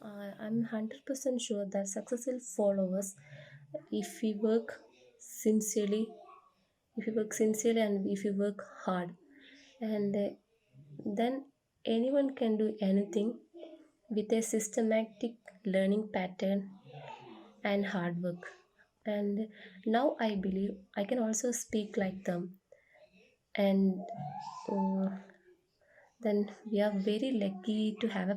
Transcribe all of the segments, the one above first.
I'm 100% sure that success will follow us if we work sincerely, and if we work hard. And then anyone can do anything with a systematic learning pattern and hard work. And now I believe I can also speak like them. And uh, then we are very lucky to have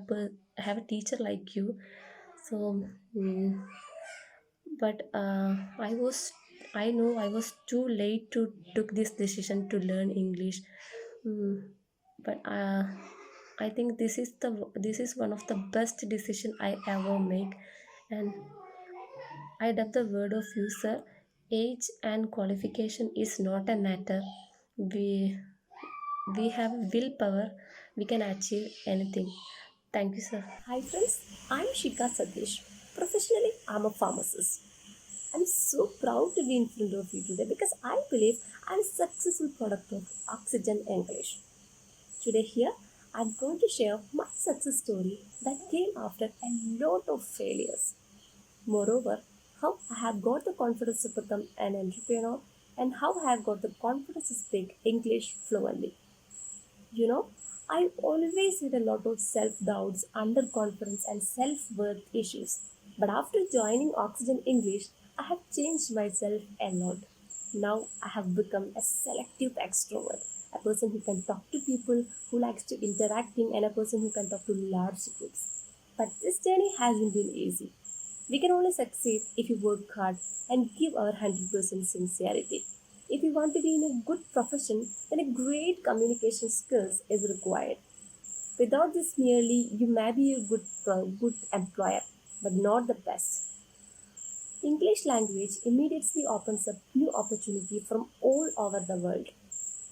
have a teacher like you. So mm, but I know I was too late to took this decision to learn English. mm, but I think this is one of the best decision I ever make. And I love the word of you, sir. Age and qualification is not a matter. We we have willpower. We can achieve anything. Thank you, sir. Hi friends, I'm Shika Satish. Professionally, I'm a pharmacist. I'm so proud to be in front of you today because I believe I'm a successful product of Oxygen English. Today here, I'm going to share my success story that came after a lot of failures. Moreover, how I have got the confidence to become an entrepreneur and how I have got the confidence to speak English fluently. You know, I always had a lot of self doubts, underconfidence, and self worth issues. But after joining Oxygen English, I have changed myself a lot. Now I have become a selective extrovert, a person who can talk to people, who likes to interacting, and a person who can talk to large groups. But this journey hasn't been easy. We can only succeed if we work hard and give our 100% sincerity. If you want to be in a good profession, then a great communication skills is required. Without this merely, you may be a good employer, but not the best. English language immediately opens up new opportunity from all over the world.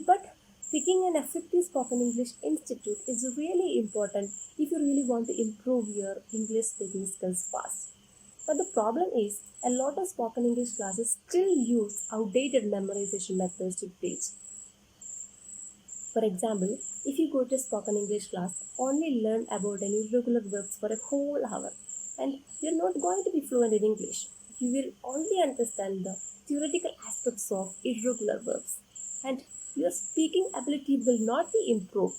But picking an effective spoken English institute is really important if you really want to improve your English speaking skills fast. But the problem is, a lot of spoken English classes still use outdated memorization methods to teach. For example, if you go to spoken English class, only learn about an irregular verbs for a whole hour, and you're not going to be fluent in English. You will only understand the theoretical aspects of irregular verbs, and your speaking ability will not be improved.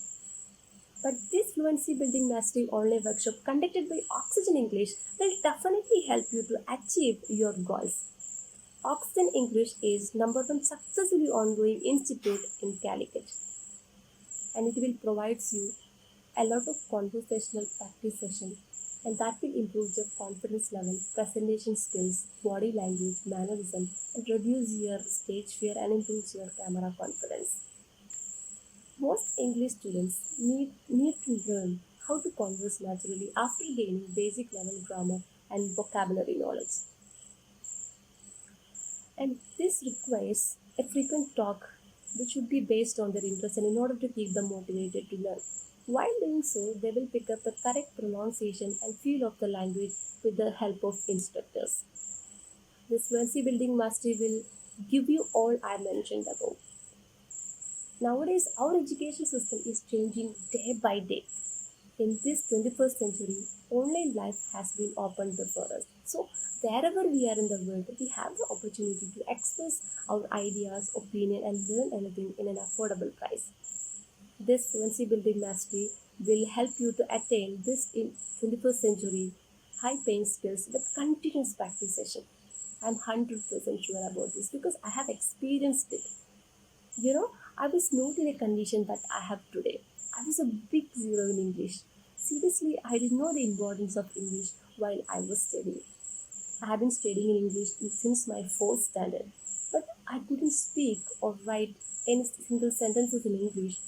But this fluency building mastery online workshop conducted by Oxygen English will definitely help you to achieve your goals. Oxygen English is number one successfully ongoing institute in Calicut, and it will provide you a lot of conversational practice sessions, and that will improve your confidence level, presentation skills, body language, mannerism, and reduce your stage fear and improves your camera confidence. Most English students need to learn how to converse naturally after gaining basic level grammar and vocabulary knowledge. And this requires a frequent talk which should be based on their interest and in order to keep them motivated to learn. While doing so, they will pick up the correct pronunciation and feel of the language with the help of instructors. This fluency building mastery will give you all I mentioned above. Nowadays, our education system is changing day by day. In this 21st century, online life has been opened before us. So, wherever we are in the world, we have the opportunity to express our ideas, opinion, and learn anything in an affordable price. This fluency building mastery will help you to attain this in 21st century high paying skills with continuous practice session. I'm 100% sure about this because I have experienced it. You know, I was not in a condition that I have today. I was a big zero in English. Seriously, I didn't know the importance of English while I was studying. I have been studying in English since my fourth standard, but I couldn't speak or write any single sentences in English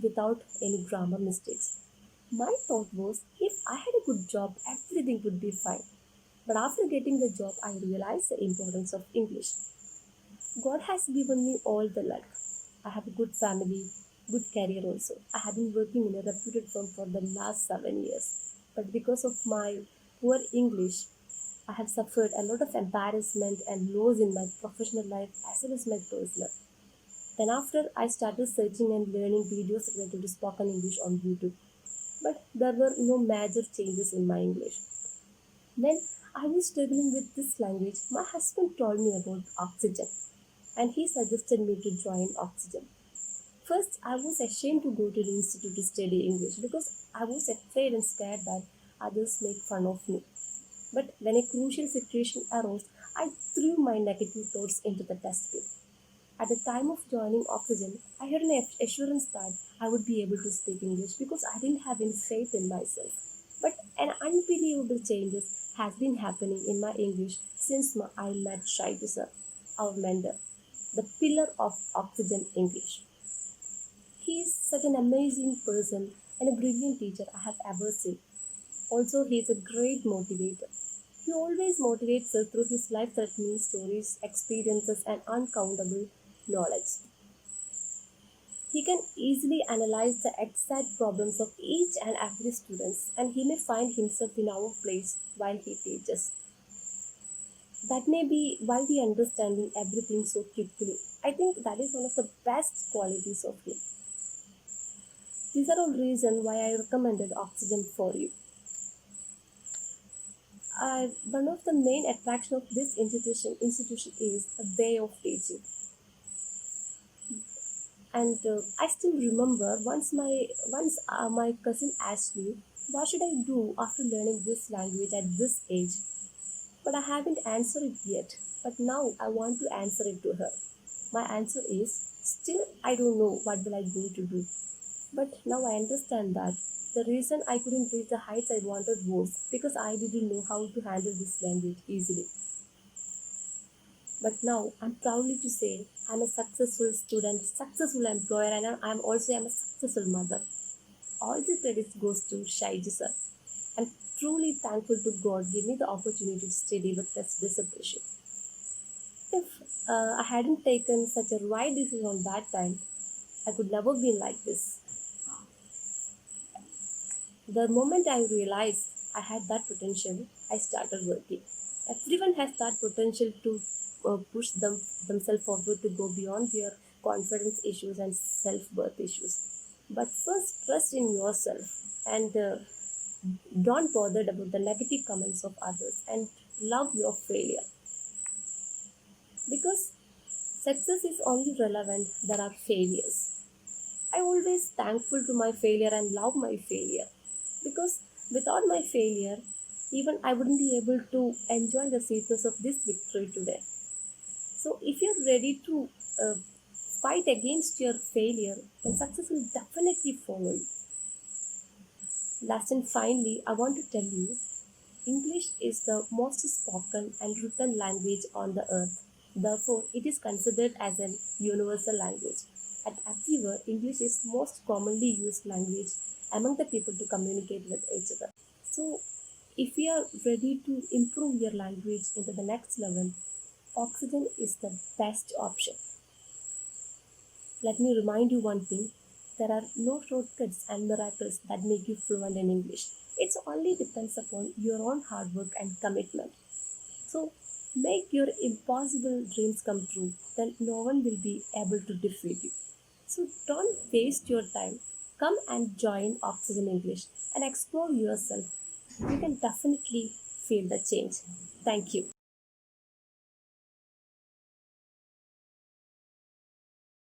without any grammar mistakes. My thought was if I had a good job, everything would be fine. But after getting the job, I realized the importance of English. God has given me all the luck. I have a good family, good career also. I have been working in a reputed firm for the last 7 years. But because of my poor English, I have suffered a lot of embarrassment and loss in my professional life as well as my personal. Then after I started searching and learning videos related to spoken English on YouTube. But there were no major changes in my English. When I was struggling with this language, my husband told me about oxygen and he suggested me to join oxygen. First, I was ashamed to go to the institute to study English because I was afraid and scared that others make fun of me. But when a crucial situation arose, I threw my negative thoughts into the dustbin. At the time of joining Oxygen, I had an assurance that I would be able to speak English because I didn't have any faith in myself. But an unbelievable changes has been happening in my English since I met Shaibu sir, our mentor, the pillar of Oxygen English. He is such an amazing person and a brilliant teacher I have ever seen. Also, he is a great motivator. He always motivates us through his life threatening stories, experiences, and uncountable knowledge. He can easily analyze the exact problems of each and every student, and he may find himself in our place while he teaches. That may be why we understanding everything so quickly. I think that is one of the best qualities of him. These are all reasons why I recommended Oxygen for you. One of the main attraction of this institution is a way of teaching. And I still remember once my cousin asked me, "What should I do after learning this language at this age?" But I haven't answered it yet. But now I want to answer it to her. My answer is still I don't know what will I going to do. But now I understand that the reason I couldn't reach the heights I wanted was because I didn't know how to handle this language easily. But now I'm proudly to say I'm a successful student, successful employer, and I'm a successful mother. All the credit goes to Shaiji sir. I'm truly thankful to God give me the opportunity to study with this discipleship. If I hadn't taken such a right decision on that time, I could never be like this. The moment I realized I had that potential, I started working. Everyone has that potential to push themselves forward to go beyond their confidence issues and self worth issues. But first, trust in yourself and don't bother about the negative comments of others and love your failure because success is only relevant there are failures. I always thankful to my failure and love my failure because without my failure, even I wouldn't be able to enjoy the sweetness of this victory today. So if you're ready to uh, fight against your failure, then success will definitely follow you. Last and finally, I want to tell you English is the most spoken and written language on the earth. Therefore, it is considered as an universal language. At everywhere, English is most commonly used language among the people to communicate with each other. So, if you are ready to improve your language into the next level, Oxygen is the best option. Let me remind you one thing there are no shortcuts and miracles that make you fluent in English. It only depends upon your own hard work and commitment. So, make your impossible dreams come true, then no one will be able to defeat you. So, don't waste your time. Come and join Oxygen English and explore yourself. You can definitely feel the change. Thank you.